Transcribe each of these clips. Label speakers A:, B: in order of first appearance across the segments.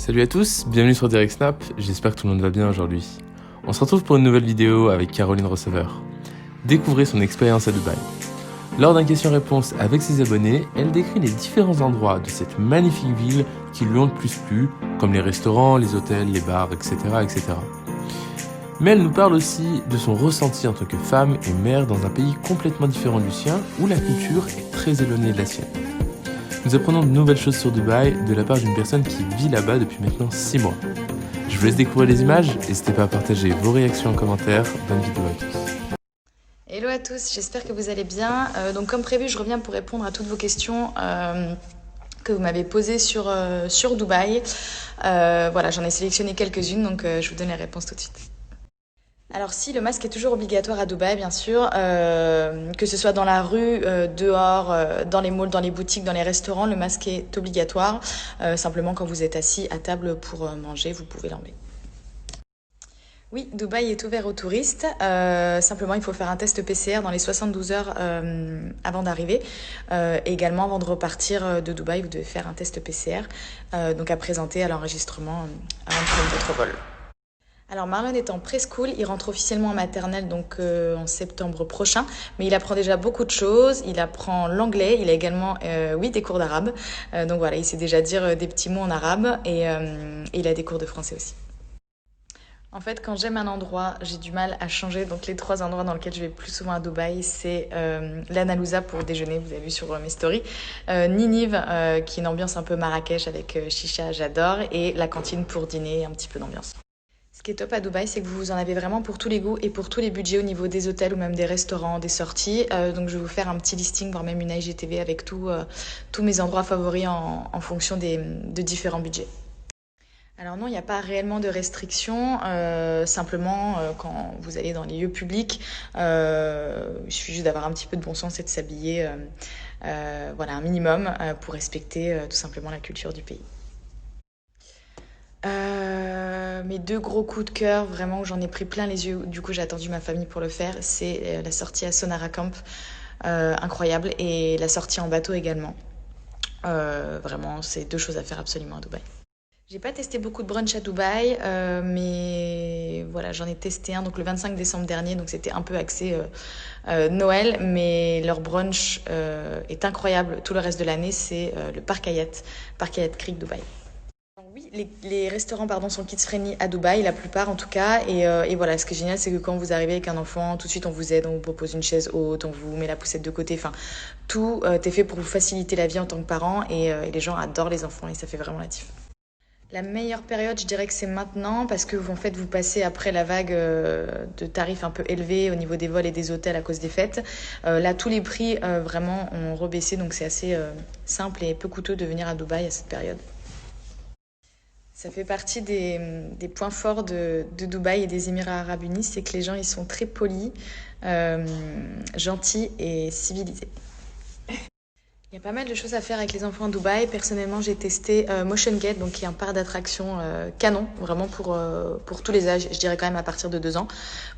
A: Salut à tous, bienvenue sur Direct Snap, j'espère que tout le monde va bien aujourd'hui. On se retrouve pour une nouvelle vidéo avec Caroline Receveur. Découvrez son expérience à Dubaï. Lors d'un question-réponse avec ses abonnés, elle décrit les différents endroits de cette magnifique ville qui lui ont le plus plu, comme les restaurants, les hôtels, les bars, etc., etc. Mais elle nous parle aussi de son ressenti en tant que femme et mère dans un pays complètement différent du sien, où la culture est très éloignée de la sienne. Nous apprenons de nouvelles choses sur Dubaï de la part d'une personne qui vit là-bas depuis maintenant 6 mois. Je vous laisse découvrir les images, n'hésitez pas à partager vos réactions en commentaire. Bonne vidéo à tous.
B: Hello à tous, j'espère que vous allez bien. Donc comme prévu, je reviens pour répondre à toutes vos questions que vous m'avez posées sur Dubaï. Voilà, j'en ai sélectionné quelques-unes, donc je vous donne les réponses tout de suite. Alors si, le masque est toujours obligatoire à Dubaï, bien sûr, que ce soit dans la rue, dehors, dans les malls, dans les boutiques, dans les restaurants, le masque est obligatoire. Simplement, quand vous êtes assis à table pour manger, vous pouvez l'enlever. Oui, Dubaï est ouvert aux touristes. Simplement, il faut faire un test PCR dans les 72 heures avant d'arriver. Et également, avant de repartir de Dubaï, vous devez faire un test PCR, donc à présenter à l'enregistrement avant de prendre votre vol. Alors Marlon est en preschool, il rentre officiellement en maternelle donc en septembre prochain, mais il apprend déjà beaucoup de choses, il apprend l'anglais, il a également des cours d'arabe, donc voilà, il sait déjà dire des petits mots en arabe et il a des cours de français aussi. En fait, quand j'aime un endroit, j'ai du mal à changer. Donc, les 3 endroits dans lesquels je vais plus souvent à Dubaï, c'est l'Analousa pour déjeuner, vous avez vu sur mes stories. Ninive, qui est une ambiance un peu Marrakech avec chicha, j'adore. Et la cantine pour dîner, un petit peu d'ambiance. Ce qui est top à Dubaï, c'est que vous en avez vraiment pour tous les goûts et pour tous les budgets au niveau des hôtels ou même des restaurants, des sorties. Donc, je vais vous faire un petit listing, voire même une IGTV avec tous mes endroits favoris en fonction de différents budgets. Alors non, il n'y a pas réellement de restrictions. Simplement, quand vous allez dans les lieux publics, il suffit juste d'avoir un petit peu de bon sens et de s'habiller voilà, un minimum pour respecter tout simplement la culture du pays. Mes 2 gros coups de cœur, vraiment, où j'en ai pris plein les yeux, du coup j'ai attendu ma famille pour le faire, c'est la sortie à Sonara Camp, incroyable, et la sortie en bateau également. Vraiment, c'est 2 choses à faire absolument à Dubaï. J'ai pas testé beaucoup de brunch à Dubaï, mais voilà, j'en ai testé un donc le 25 décembre dernier, donc c'était un peu axé Noël, mais leur brunch est incroyable tout le reste de l'année, c'est le Park Hyatt Creek Dubaï. Oui, les restaurants sont kids-friendly à Dubaï, la plupart en tout cas. Et voilà, ce qui est génial, c'est que quand vous arrivez avec un enfant, tout de suite on vous aide, on vous propose une chaise haute, on vous met la poussette de côté. Enfin, tout est fait pour vous faciliter la vie en tant que parent. Et les gens adorent les enfants et ça fait vraiment la diff. La meilleure période, je dirais que c'est maintenant parce que en fait, vous passez après la vague de tarifs un peu élevés au niveau des vols et des hôtels à cause des fêtes. Là, tous les prix vraiment ont rebaissé, donc c'est assez simple et peu coûteux de venir à Dubaï à cette période. Ça fait partie des points forts de Dubaï et des Émirats Arabes Unis, c'est que les gens ils sont très polis, gentils et civilisés. Il y a pas mal de choses à faire avec les enfants à Dubaï. Personnellement, j'ai testé Motion Gate, donc qui est un parc d'attractions canon, vraiment pour tous les âges. Je dirais quand même à partir de 2 ans.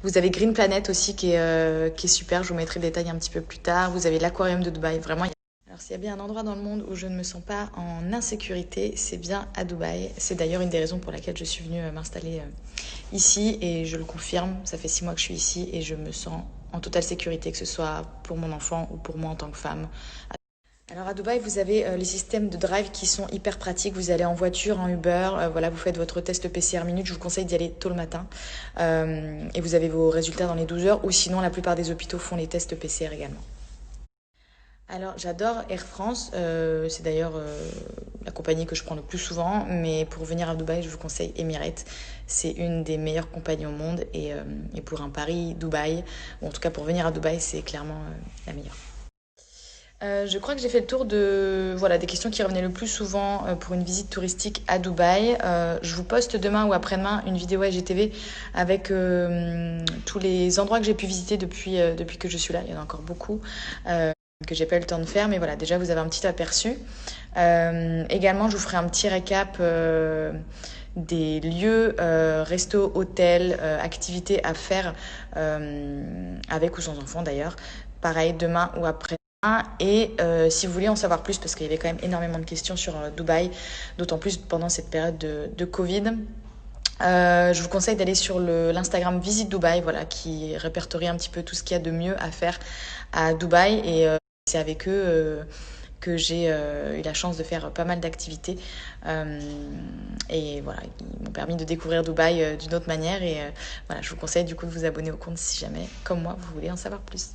B: Vous avez Green Planet aussi qui est super. Je vous mettrai le détail un petit peu plus tard. Vous avez l'aquarium de Dubaï, vraiment. Alors s'il y a bien un endroit dans le monde où je ne me sens pas en insécurité, c'est bien à Dubaï. C'est d'ailleurs une des raisons pour laquelle je suis venue m'installer ici et je le confirme. Ça fait 6 mois que je suis ici et je me sens en totale sécurité, que ce soit pour mon enfant ou pour moi en tant que femme. Alors à Dubaï, vous avez les systèmes de drive qui sont hyper pratiques. Vous allez en voiture, en Uber, voilà, vous faites votre test PCR minute. Je vous conseille d'y aller tôt le matin. Et vous avez vos résultats dans les 12 heures. Ou sinon, la plupart des hôpitaux font les tests PCR également. Alors j'adore Air France. C'est d'ailleurs la compagnie que je prends le plus souvent. Mais pour venir à Dubaï, je vous conseille Emirates. C'est une des meilleures compagnies au monde. Et pour un Paris-Dubaï, ou en tout cas pour venir à Dubaï, c'est clairement la meilleure. Je crois que j'ai fait le tour des questions qui revenaient le plus souvent pour une visite touristique à Dubaï. Je vous poste demain ou après-demain une vidéo IGTV avec tous les endroits que j'ai pu visiter depuis que je suis là. Il y en a encore beaucoup que j'ai pas eu le temps de faire, mais voilà, déjà vous avez un petit aperçu. Également, je vous ferai un petit récap des lieux, restos, hôtels, activités à faire avec ou sans enfants d'ailleurs. Pareil, demain ou après. Et si vous voulez en savoir plus, parce qu'il y avait quand même énormément de questions sur Dubaï, d'autant plus pendant cette période de Covid, je vous conseille d'aller sur l'Instagram Visite Dubaï, voilà, qui répertorie un petit peu tout ce qu'il y a de mieux à faire à Dubaï. Et c'est avec eux que j'ai eu la chance de faire pas mal d'activités. Et voilà, ils m'ont permis de découvrir Dubaï d'une autre manière. Et voilà, je vous conseille du coup de vous abonner au compte si jamais, comme moi, vous voulez en savoir plus.